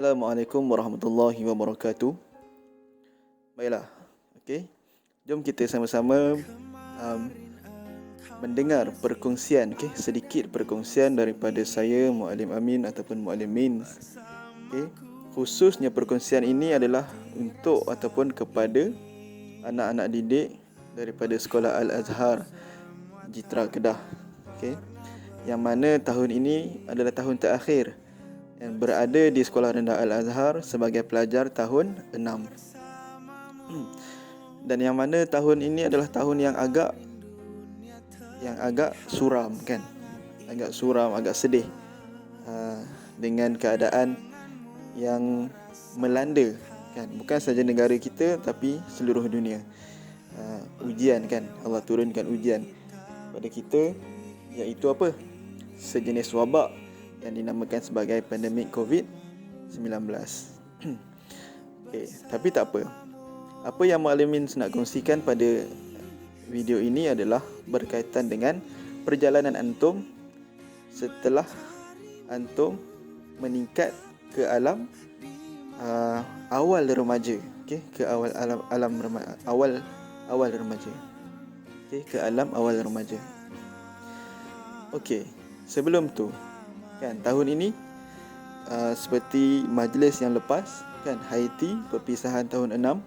Assalamualaikum warahmatullahi wabarakatuh. Baiklah, okey. Jom kita sama-sama um, mendengar perkongsian, sedikit perkongsian daripada saya, Muallim Amin ataupun Muallim Min. Khususnya perkongsian ini adalah untuk ataupun kepada anak-anak didik daripada Sekolah Al-Azhar Jitra Kedah. Yang mana tahun ini adalah tahun terakhir yang berada di Sekolah Rendah Al-Azhar sebagai pelajar tahun 6. Dan yang mana tahun ini adalah tahun yang agak suram, kan? Agak suram, agak sedih dengan keadaan yang melanda, kan? Bukan saja negara kita tapi seluruh dunia. Ujian, kan? Allah turunkan ujian pada kita, iaitu apa? Sejenis wabak yang dinamakan sebagai pandemik COVID-19. Tapi tak apa. Apa yang Muallimin nak kongsikan pada video ini adalah berkaitan dengan perjalanan antum setelah antum meningkat ke alam awal remaja, ke awal remaja. Ke alam awal remaja. Sebelum tu, kan, tahun ini seperti majlis yang lepas, kan, Haiti perpisahan tahun 6.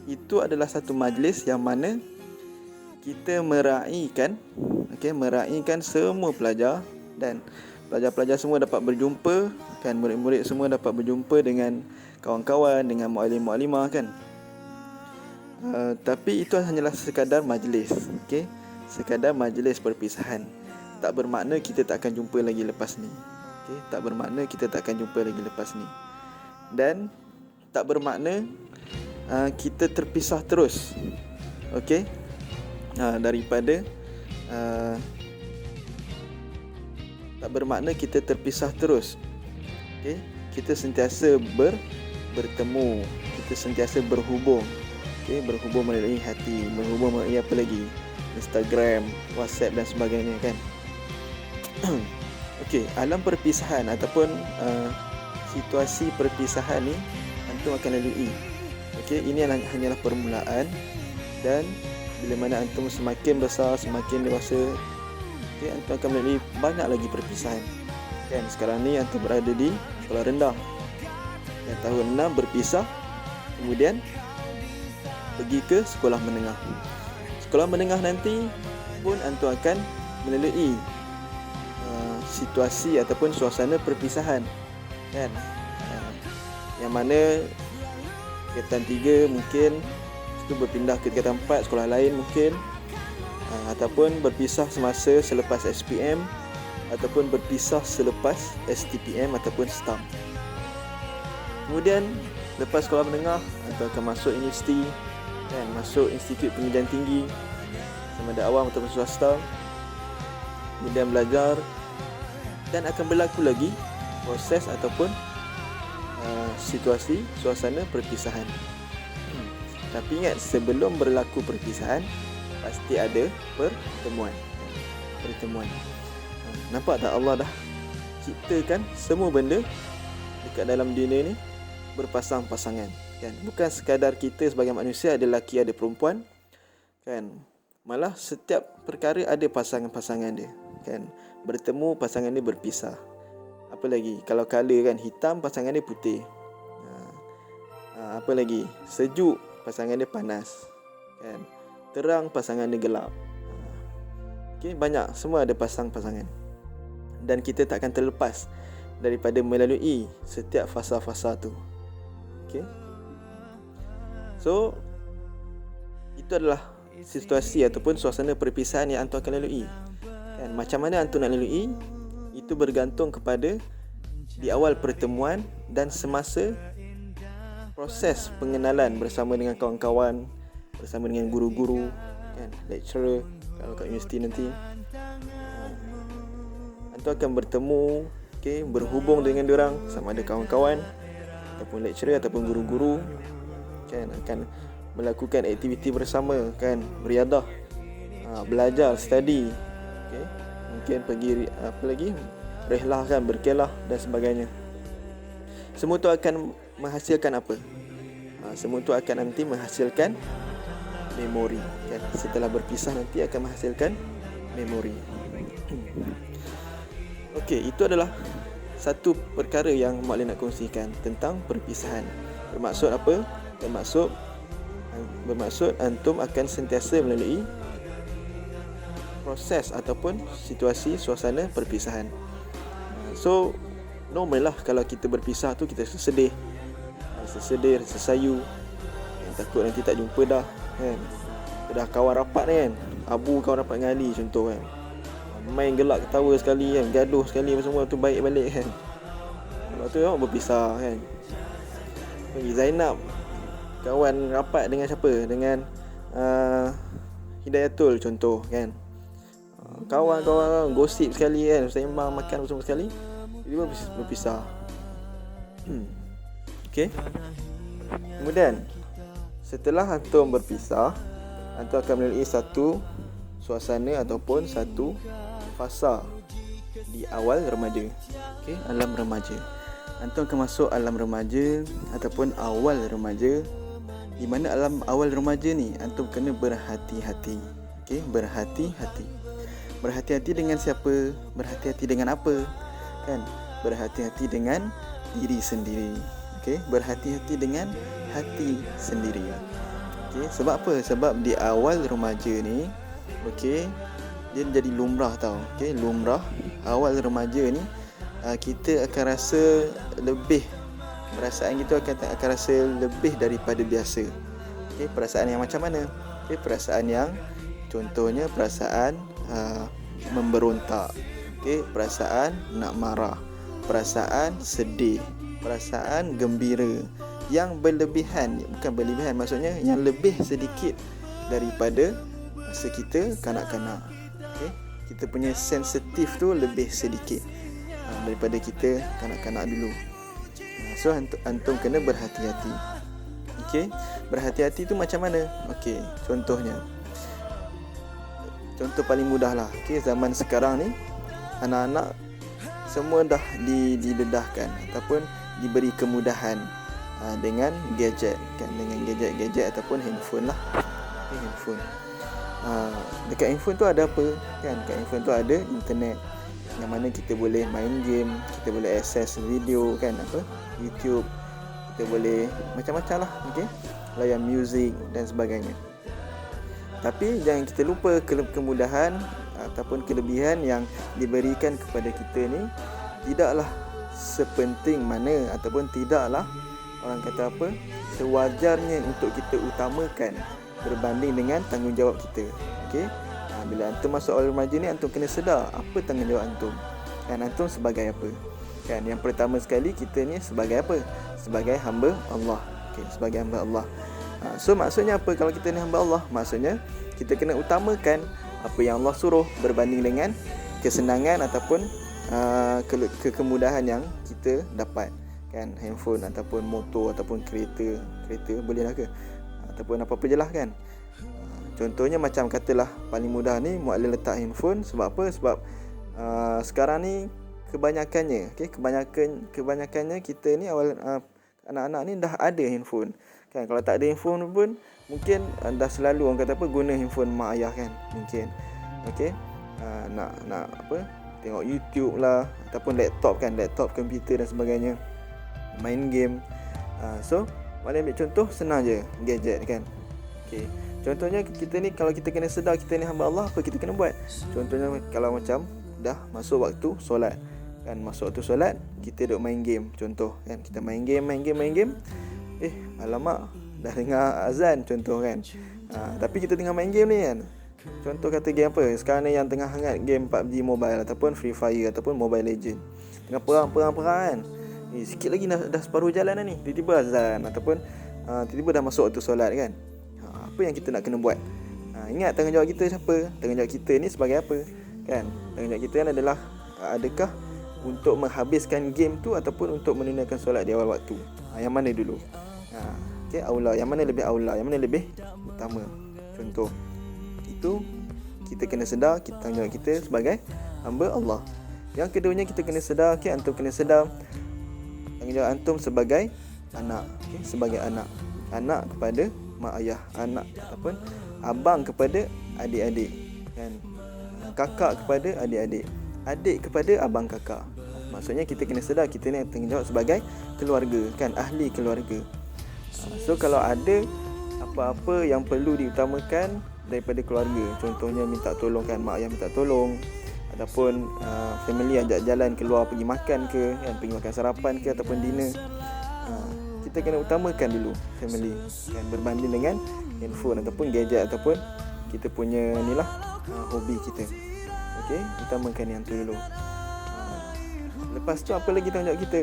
Itu adalah satu majlis yang mana kita meraihkan semua pelajar, dan pelajar-pelajar semua dapat berjumpa, kan, murid-murid semua dapat berjumpa dengan kawan-kawan, dengan muallim-muallimah, kan. Tapi itu hanyalah sekadar majlis, sekadar majlis perpisahan. Tak bermakna kita tak akan jumpa lagi lepas ni. Tak bermakna kita tak akan jumpa lagi lepas ni. Dan tak bermakna kita terpisah terus. Daripada tak bermakna kita terpisah terus. Kita sentiasa bertemu, kita sentiasa berhubung. Berhubung melalui hati, berhubung melalui apa lagi? Instagram, WhatsApp dan sebagainya, kan. Alam perpisahan ataupun situasi perpisahan ni antum akan lalui. Ini hanyalah permulaan, dan bila mana antum semakin besar, semakin dewasa, antum akan melalui banyak lagi perpisahan. Kan, sekarang ni antum berada di sekolah rendah. Dan tahun 6 berpisah, kemudian pergi ke sekolah menengah. Sekolah menengah nanti pun antum akan melalui situasi ataupun suasana perpisahan, kan. Yang mana tingkatan 3 mungkin itu berpindah ke tingkatan 4 sekolah lain mungkin, ataupun berpisah semasa selepas SPM, ataupun berpisah selepas STPM ataupun STAM. Kemudian lepas sekolah menengah atau akan masuk universiti, kan, masuk institut pendidikan tinggi sama ada awam ataupun swasta. Kemudian belajar, dan akan berlaku lagi proses ataupun situasi suasana perpisahan. Tapi ingat, sebelum berlaku perpisahan pasti ada pertemuan. Nampak tak, Allah dah ciptakan semua benda dekat dalam dunia ni berpasang-pasangan, kan. Bukan sekadar kita sebagai manusia ada lelaki ada perempuan, kan. Malah setiap perkara ada pasangan-pasangan dia, kan. Bertemu pasangan dia berpisah. Apa lagi? Kalau colour, kan, hitam pasangan dia putih. Apa lagi? Sejuk pasangan dia panas, kan. Terang pasangan dia gelap. Banyak, semua ada pasangan. Dan kita takkan terlepas daripada melalui setiap fasa-fasa tu. So, itu adalah situasi ataupun suasana perpisahan yang antum akan lalui, kan. Macam mana antum nak lalui, itu bergantung kepada di awal pertemuan dan semasa proses pengenalan bersama dengan kawan-kawan, bersama dengan guru-guru, kan, lecturer kalau kat universiti nanti. Antum akan bertemu, berhubung dengan diorang, sama ada kawan-kawan ataupun lecturer ataupun guru-guru, kan, akan melakukan aktiviti bersama, kan, beriadah, belajar, study, mungkin pergi apa lagi, rehlah, kan, berkelah dan sebagainya. semua tu akan menghasilkan apa? Semua tu akan nanti menghasilkan memori, kan? Setelah berpisah nanti akan menghasilkan memori. Okey, itu adalah satu perkara yang Mak Lin nak kongsikan tentang perpisahan. Bermaksud apa? Bermaksud antum akan sentiasa melalui proses ataupun situasi suasana perpisahan. So normal lah kalau kita berpisah tu kita rasa sedih, rasa sayu, takut nanti tak jumpa dah, kan? Dah kawan rapat kan, Abu kawan rapat dengan Ali contoh kan, main gelak ketawa sekali kan, gaduh sekali semua tu baik balik kan. Lepas tu berpisah kan. Zainab kawan rapat dengan siapa? Dengan Hidayatul contoh kan. Kawan-kawan gosip sekali kan, sembang makan bersama sekali, dia berpisah. Okey. Kemudian setelah antum berpisah, antum akan melalui satu suasana ataupun satu fasa di awal remaja. Okey, alam remaja. Antum akan masuk alam remaja ataupun awal remaja, di mana alam awal remaja ni antum kena berhati-hati. Okey, berhati-hati. Berhati-hati dengan siapa? Berhati-hati dengan apa? Kan? Berhati-hati dengan diri sendiri. Okey, berhati-hati dengan hati sendiri. Okey, sebab apa? Sebab di awal remaja ni, okey, dia jadi lumrah tau. Okey, lumrah awal remaja ni kita akan rasa lebih, perasaan kita akan rasa lebih daripada biasa. Okey, perasaan yang macam mana? Okey, perasaan yang contohnya perasaan memberontak. Okey, perasaan nak marah, perasaan sedih, perasaan gembira yang berlebihan, bukan berlebihan, maksudnya yang lebih sedikit daripada masa kita kanak-kanak. Okey, kita punya sensitif tu lebih sedikit daripada kita kanak-kanak dulu. So antum kena berhati-hati. Okey, berhati-hati tu macam mana? Okey, contohnya, contoh paling mudah lah. Okey, zaman sekarang ni anak-anak semua dah didedahkan ataupun diberi kemudahan dengan gadget, kan? Dengan gadget ataupun handphone lah. Okay, handphone. Dekat handphone tu ada apa? Kan? Dekat handphone tu ada internet, yang mana kita boleh main game, kita boleh akses video, kan? YouTube, kita boleh macam-macam lah. Okay? Layan music dan sebagainya. Tapi jangan kita lupa kemudahan ataupun kelebihan yang diberikan kepada kita ni tidaklah sepenting mana ataupun tidaklah, orang kata apa, sewajarnya untuk kita utamakan berbanding dengan tanggungjawab kita. Okey. Bila antum masuk awal remaja ni, antum kena sedar apa tanggungjawab antum. Kan, antum sebagai apa? Kan, yang pertama sekali kita ni sebagai apa? Sebagai hamba Allah. Okey, sebagai hamba Allah. So maksudnya apa kalau kita ni hamba Allah? Maksudnya kita kena utamakan apa yang Allah suruh berbanding dengan kesenangan ataupun kemudahan yang kita dapat. Kan, handphone ataupun motor ataupun kereta boleh lah ke? Ataupun apa-apa je lah, kan. Contohnya macam katalah paling mudah ni, Mak Lin letak handphone. Sebab apa? Sebab sekarang ni kebanyakannya, okay, kebanyakannya kita ni awal anak-anak ni dah ada handphone. Kan, kalau tak ada handphone pun mungkin dah selalu orang kata apa, guna handphone mak ayah, kan, mungkin. Okey, nak apa, tengok YouTube lah ataupun laptop, kan, laptop, komputer dan sebagainya, main game. So Mak Lin ambil contoh senang je, gadget, kan. Okey, contohnya kita ni kalau kita kena sedar kita ni hamba Allah, apa kita kena buat? Contohnya kalau macam dah masuk waktu solat, kan, masuk waktu solat kita duk main game, contoh, kan, kita main game. Alamak, dah dengar azan contoh, kan. Tapi kita tengah main game ni, kan. Contoh kata game apa sekarang ni yang tengah hangat, game PUBG Mobile ataupun Free Fire ataupun Mobile Legend. Tengah perang, kan. Sikit lagi dah separuh jalan dah ni, tiba-tiba azan ataupun tiba-tiba dah masuk waktu solat, kan. Apa yang kita nak kena buat? Ingat tanggungjawab kita siapa? Tanggungjawab kita ni sebagai apa? Kan, tanggungjawab kita kan adalah adakah untuk menghabiskan game tu ataupun untuk menunaikan solat di awal waktu? Yang mana dulu? Okey, aula, yang mana lebih aula, yang mana lebih utama? Contoh itu kita kena sedar kita tanggungjawab kita sebagai hamba Allah. Yang keduanya kita kena sedar, okey, antum kena sedar tanggungjawab antum sebagai anak, sebagai anak kepada mak ayah, anak ataupun abang kepada adik-adik, kan, kakak kepada adik-adik, adik kepada abang kakak. Maksudnya kita kena sedar kita ni tanggungjawab sebagai keluarga, kan, ahli keluarga. So kalau ada apa-apa yang perlu diutamakan daripada keluarga, contohnya minta tolong, kan, mak ayah minta tolong, ataupun family ajak jalan keluar pergi makan ke, kan, pergi makan sarapan ke ataupun dinner, kita kena utamakan dulu family, kan, berbanding dengan handphone ataupun gadget ataupun kita punya ni lah hobi kita. Okey, utamakan yang tu dulu. Lepas tu apa lagi tanggungjawab kita?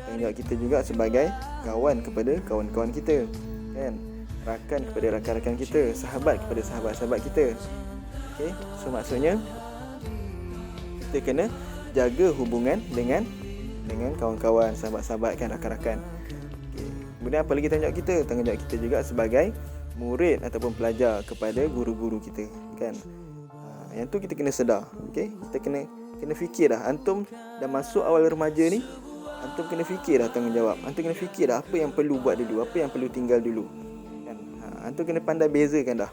Tanggungjawab kita juga sebagai kawan kepada kawan-kawan kita, kan, rakan kepada rakan-rakan kita, sahabat kepada sahabat-sahabat kita. Okey, so maksudnya kita kena jaga hubungan dengan kawan-kawan, sahabat-sahabat, kan, rakan-rakan. Okey, kemudian apa lagi tanggungjawab kita? Tanggungjawab kita juga sebagai murid ataupun pelajar kepada guru-guru kita, kan. Yang tu kita kena sedar. Okey, kita kena fikir dah. Antum dah masuk awal remaja ni, antum kena fikir dah tanggungjawab. Antum kena fikir dah apa yang perlu buat dulu, apa yang perlu tinggal dulu, kan. Antum kena pandai bezakan dah.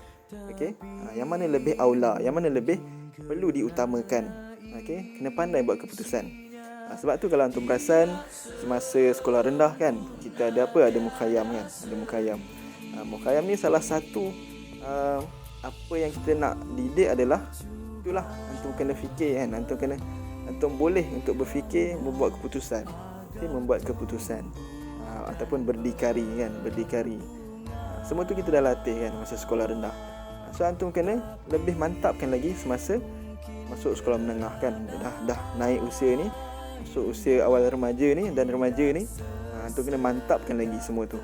Okey, yang mana lebih aula, yang mana lebih perlu diutamakan. Okey, kena pandai buat keputusan. Sebab tu kalau antum perasan semasa sekolah rendah, kan, kita ada apa? Ada mukhayyam, kan. Ada mukhayyam. Mukhayyam ni salah satu apa yang kita nak didik adalah itulah, antum kena fikir, kan. Antum boleh untuk berfikir, membuat keputusan. Okay, membuat keputusan ataupun berdikari, kan, berdikari. Semua tu kita dah latih, kan, masa sekolah rendah. So antum kena lebih mantapkan lagi semasa masuk sekolah menengah, kan. Dah naik usia ni, masuk usia awal remaja ni dan remaja ni, antum kena mantapkan lagi semua tu.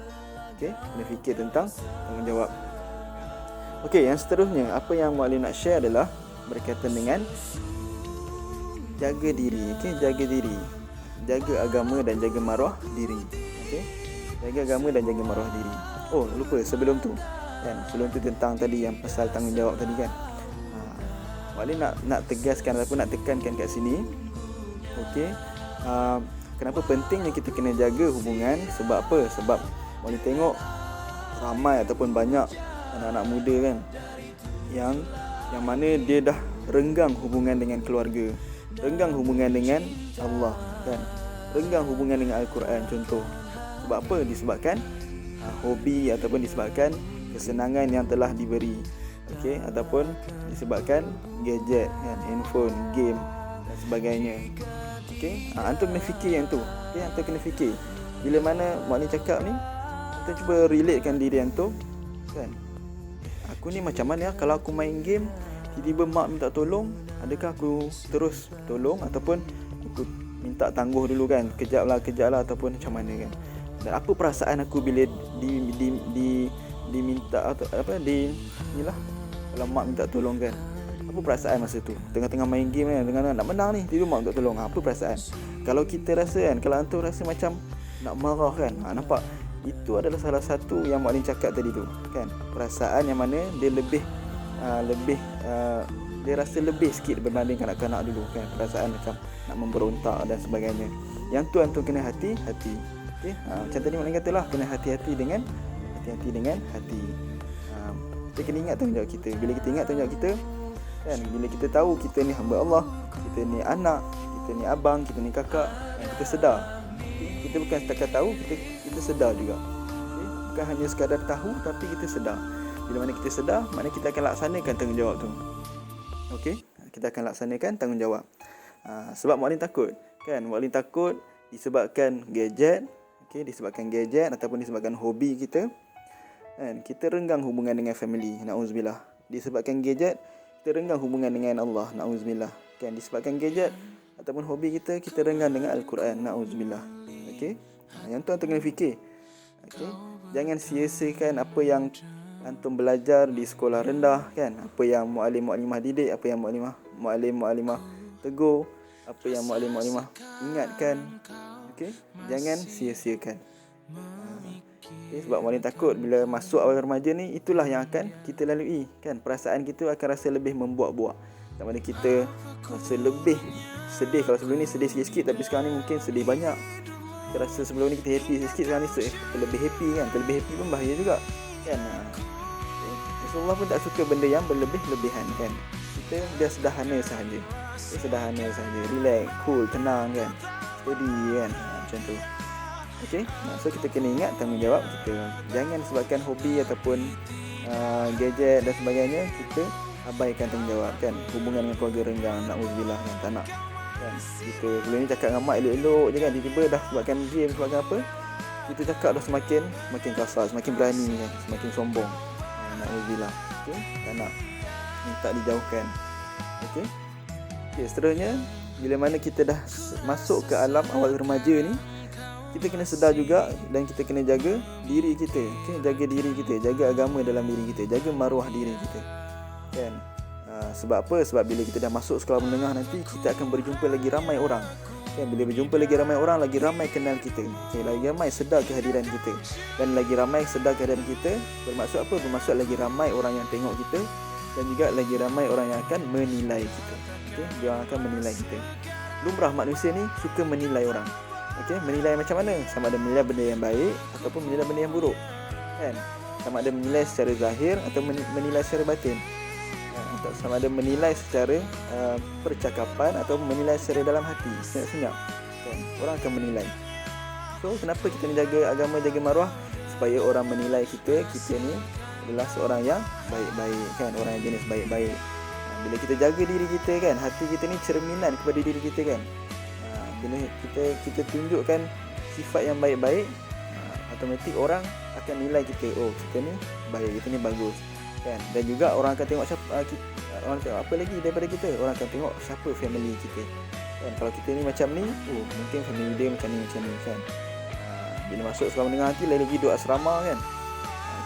Okey, kena fikir tentang tanggungjawab. Okey, yang seterusnya apa yang Muallim nak share adalah berkaitan dengan jaga diri. Okey, jaga diri, jaga agama dan jaga maruah diri. Okey, jaga agama dan jaga maruah diri. Oh, lupa sebelum tu, kan, sebelum tu tentang tadi yang pasal tanggungjawab tadi, kan. Muallim nak tegaskan ataupun nak tekankan kat sini. Okey, kenapa pentingnya kita kena jaga hubungan? Sebab apa? Sebab Muallim tengok ramai ataupun banyak anak-anak muda, kan, yang mana dia dah renggang hubungan dengan keluarga, renggang hubungan dengan Allah, kan, renggang hubungan dengan Al-Quran contoh. Sebab apa? Disebabkan hobi ataupun disebabkan kesenangan yang telah diberi, okey, ataupun disebabkan gadget, kan, handphone, game dan sebagainya. Okey, antum kena fikir yang tu. Okey, antum kena fikir. Bila mana Muallim cakap ni, antum cuba relatekan diri antum, kan. Aku ni macam mana kalau aku main game, tiba-tiba mak minta tolong, adakah aku terus tolong ataupun aku minta tangguh dulu, kan, kejap lah ataupun macam mana, kan. Dan apa perasaan aku bila diminta atau apa inilah, kalau mak minta tolong, kan. Apa perasaan masa tu? Tengah-tengah main game, kan, tengah nak menang ni, tiba mak minta tolong. Apa perasaan? Kalau kita rasa, kan, kalau antum rasa macam nak marah, kan. Nampak? Itu adalah salah satu yang Muallim cakap tadi tu, kan. Perasaan yang mana dia lebih dia rasa lebih sikit berbanding kanak-kanak dulu, kan. Perasaan macam nak memberontak dan sebagainya. Yang tu antum kena hati-hati. Okey, macam tadi Muallim katalah, kena hati-hati dengan hati. Kita kena ingat tanggungjawab kita. Bila kita ingat tanggungjawab kita, kan, bila kita tahu kita ni hamba Allah, kita ni anak, kita ni abang, kita ni kakak, kita sedar. Kita bukan setakat tahu, kita sedar juga. Okay? Bukan hanya sekadar tahu, tapi kita sedar. Bila mana kita sedar, maknanya kita akan laksanakan tanggungjawab tu. Okey, kita akan laksanakan tanggungjawab. Sebab Muallim takut, kan, Muallim takut disebabkan gadget, okey, disebabkan gadget ataupun disebabkan hobi kita, kan, kita renggang hubungan dengan family, naudzubillah. Disebabkan gadget, kita renggang hubungan dengan Allah, naudzubillah. Kan, disebabkan gadget ataupun hobi kita renggang dengan Al-Quran, naudzubillah. Okey, yang tu antum kena fikir. Okey, jangan sia-siakan apa yang antum belajar di sekolah rendah, kan, apa yang muallim-muallimah didik, apa yang muallim-muallimah tegur, apa yang muallim-muallimah ingatkan. Okey, jangan sia-siakan. Okay, sebab Muallim takut bila masuk awal remaja ni, itulah yang akan kita lalui, kan. Perasaan kita akan rasa lebih membuak-buak. Sama ada kita rasa lebih sedih. Kalau sebelum ni sedih sikit-sikit, tapi sekarang ni mungkin sedih banyak, kita rasa sebelum ni kita happy sikit, sekarang ni terlebih happy kan. Terlebih happy pun bahaya juga kan. Rasulullah pun tak suka benda yang berlebih-lebihan kan. Kita dia sederhana sahaja. Dia sederhana sahaja, relax, cool, tenang kan, steady kan, macam tu. Okey, so kita kena ingat tanggungjawab kita. Jangan sebabkan hobi ataupun gadget dan sebagainya kita abaikan tanggungjawab kan. Hubungan dengan keluarga renggang, na'udzubillah kan, tak nak kan. Kita sebelum ni cakap dengan mak elok-elok je kan, tiba-tiba dah sebabkan game, sebabkan apa, kita cakap dah semakin kasar, semakin berani kan, semakin sombong. Na'udzubillah. Okey, tak nak, minta dijauhkan. Okey. Seterusnya, bila mana kita dah masuk ke alam awal remaja ni, kita kena sedar juga dan kita kena jaga diri kita. Okay? Jaga diri kita, jaga agama dalam diri kita, jaga maruah diri kita kan. Sebab apa? Sebab bila kita dah masuk sekolah menengah nanti, kita akan berjumpa lagi ramai orang kan. Bila berjumpa lagi ramai orang, lagi ramai kenal kita, okay? Lagi ramai sedar kehadiran kita. Dan lagi ramai sedar kehadiran kita, bermaksud apa? Bermaksud lagi ramai orang yang tengok kita, dan juga lagi ramai orang yang akan menilai kita. Okay? Dia akan menilai kita. Lumrah manusia ni suka menilai orang. Okey, menilai macam mana? Sama ada menilai benda yang baik ataupun menilai benda yang buruk. Kan? Sama ada menilai secara zahir atau menilai secara batin. Atau sama ada menilai secara percakapan atau menilai secara dalam hati, senyap-senyap. Kan? Orang akan menilai. So, kenapa kita ni jaga agama, jaga maruah? Supaya orang menilai kita ni adalah seorang yang baik-baik kan, orang yang jenis baik-baik. Bila kita jaga diri kita kan, hati kita ni cerminan kepada diri kita kan. Bila kita tunjukkan sifat yang baik-baik, automatik orang akan nilai kita. Oh, kita ni baik, kita ni bagus kan. Dan juga orang akan tengok orang tengok apa lagi daripada kita. Orang akan tengok siapa family kita kan. Kalau kita ni macam ni, oh mungkin family dia macam ni kan. Bila masuk sekolah menengah nanti lagi duduk asrama kan.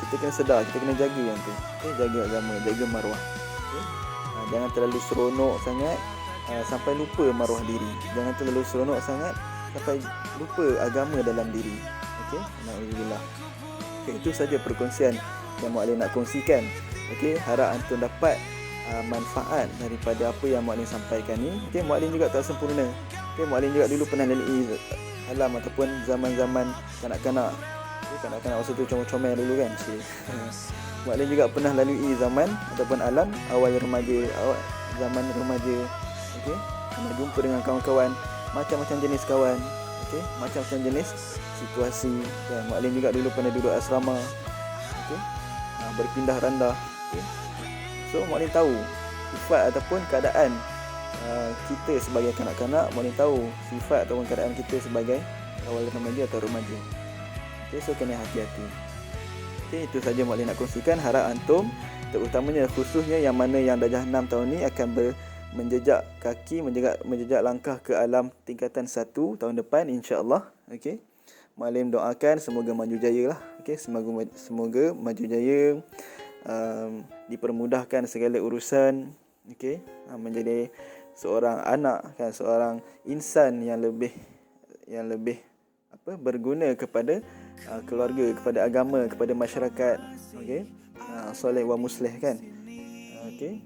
Kita kena sedar, kita kena jaga yang tu. Okay? Jaga agama, jaga maruah. Okay? Jangan terlalu seronok sangat sampai lupa maruah diri. Jangan terlalu seronok sangat sampai lupa agama dalam diri. Okey, na'udzubillah. Okey, itu saja perkongsian yang Muallim nak kongsikan. Okey, harap antum dapat manfaat daripada apa yang Muallim sampaikan ni. Okey, Muallim juga tak sempurna. Okey, Muallim juga dulu pernah lalui alam ataupun zaman-zaman kanak-kanak. Kanak-kanak masa tu comel-comel dulu kan. Muallim juga pernah lalui zaman ataupun alam awal remaja, zaman remaja. Okey, nak jumpa dengan kawan-kawan, macam-macam jenis kawan, okey, macam-macam jenis situasi. Dan Muallim juga dulu pernah duduk asrama, okey, berpindah randah. Okay. So Muallim tahu sifat ataupun keadaan kita sebagai kanak-kanak. Muallim tahu sifat ataupun keadaan kita sebagai awal remaja atau remaja. Okay, so kena hati-hati. Okay, itu saja Muallim nak kongsikan. Harap antum, terutamanya khususnya yang mana yang darjah 6 tahun ni akan menjejak kaki, menjejak langkah ke alam tingkatan 1 tahun depan, insya-Allah. Okey. Muallim doakan semoga maju jaya lah. Okey, semoga maju jaya, dipermudahkan segala urusan, okey, menjadi seorang anak kan, seorang insan yang lebih berguna kepada keluarga, kepada agama, kepada masyarakat, okey. Soleh wa muslih kan. Okey.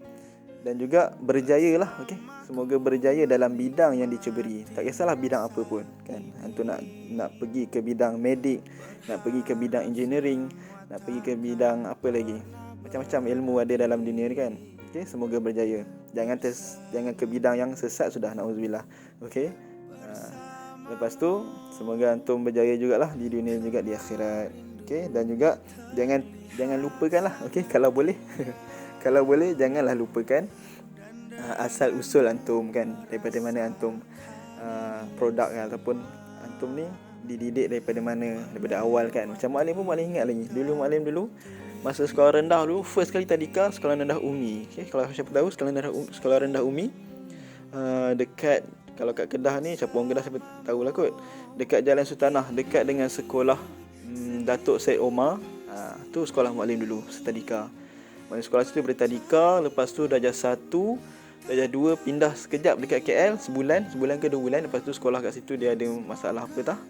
Dan juga berjaya lah, okey. Semoga berjaya dalam bidang yang diceburi. Tak kisahlah bidang apa pun kan. Antum nak pergi ke bidang medik, nak pergi ke bidang engineering, nak pergi ke bidang apa lagi. Macam-macam ilmu ada dalam dunia ni kan. Okey, semoga berjaya. Jangan ke bidang yang sesat sudah, na'udzubillah. Okey. Lepas tu semoga antum berjaya jugalah di dunia juga di akhirat. Okey, dan juga jangan lupakanlah, okey, kalau boleh kalau boleh janganlah lupakan asal usul antum kan, daripada mana antum produk kan, ataupun antum ni dididik daripada mana, daripada awal kan. Macam Muallim pun Muallim ingat lagi. Dulu Muallim masa sekolah rendah dulu, first kali tadika sekolah rendah Umi. Okey, kalau siapa tahu sekolah rendah Umi dekat, kalau kat Kedah ni, siapa orang Kedah siapa tahulah kot, dekat Jalan Sultanah, dekat dengan sekolah Datuk Syed Omar. Tu sekolah Muallim dulu, setadika. Muallim sekolah situ bertadika, lepas tu darjah 1, darjah 2 pindah sekejap dekat KL, sebulan ke 2 bulan. Lepas tu sekolah kat situ dia ada masalah apa tah,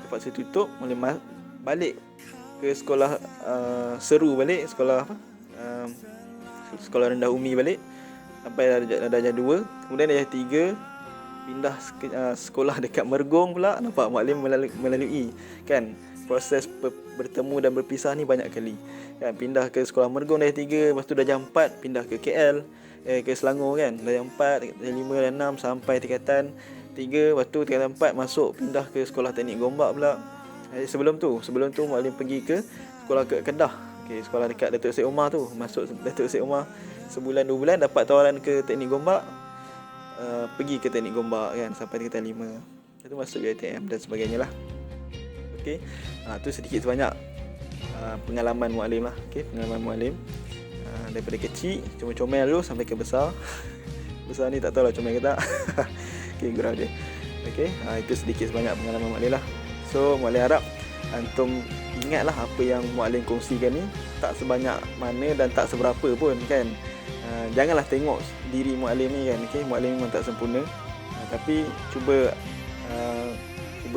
lepas tu tutup. Muallim balik ke sekolah seru balik, sekolah apa, sekolah rendah Umi balik sampai darjah 2. Kemudian darjah 3 pindah sekolah dekat Mergong pula, nampak Mualim melalui kan proses bertemu dan berpisah ni banyak kali kan. Pindah ke sekolah Mergong dah 3, lepas tu dah jam 4 pindah ke KL, ke Selangor kan, dah jam 4, jam 5 dan 6 sampai tingkatan 3, lepas tu tingkatan 4 masuk pindah ke sekolah teknik Gombak pula. Sebelum tu Mualim pergi ke sekolah ke Kedah, sekolah dekat Datuk Seri Omar tu. Masuk Datuk Seri Omar sebulan 2 bulan, dapat tawaran ke teknik Gombak, pergi ke teknik Gombak kan sampai tingkatan 5. Itu masuk UiTM dan sebagainya lah. Okey, tu sedikit sebanyak pengalaman Mualim lah. Okey, pengalaman Mualim daripada kecil comel-comel dulu sampai ke besar. Besar ni tak tahulah comel ke tak. Okey, gurau dia. Okey, itu sedikit sebanyak pengalaman Mualim lah. So Mualim harap antum ingatlah apa yang Mualim kongsikan ni tak sebanyak mana dan tak seberapa pun kan. Janganlah tengok diri Mualim ni kan. Okey, Mualim memang tak sempurna, tapi cuba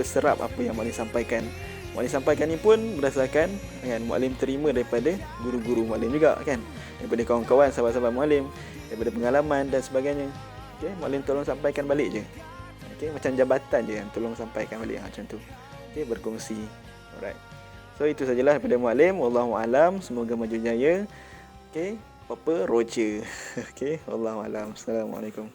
serap apa yang Mualim sampaikan. Mualim sampaikan ni pun berdasarkan kan Mualim terima daripada guru-guru Mualim juga kan, daripada kawan-kawan, sahabat-sahabat Mualim, daripada pengalaman dan sebagainya. Okey, Mualim tolong sampaikan balik je. Okey, macam jabatan je kan, tolong sampaikan balik macam tu. Okey, berkongsi. Alright. So itu sajalah daripada Mualim. Wallahu alam, semoga maju jaya. Okey, apa Roger. Okey, wallahu alam. Assalamualaikum.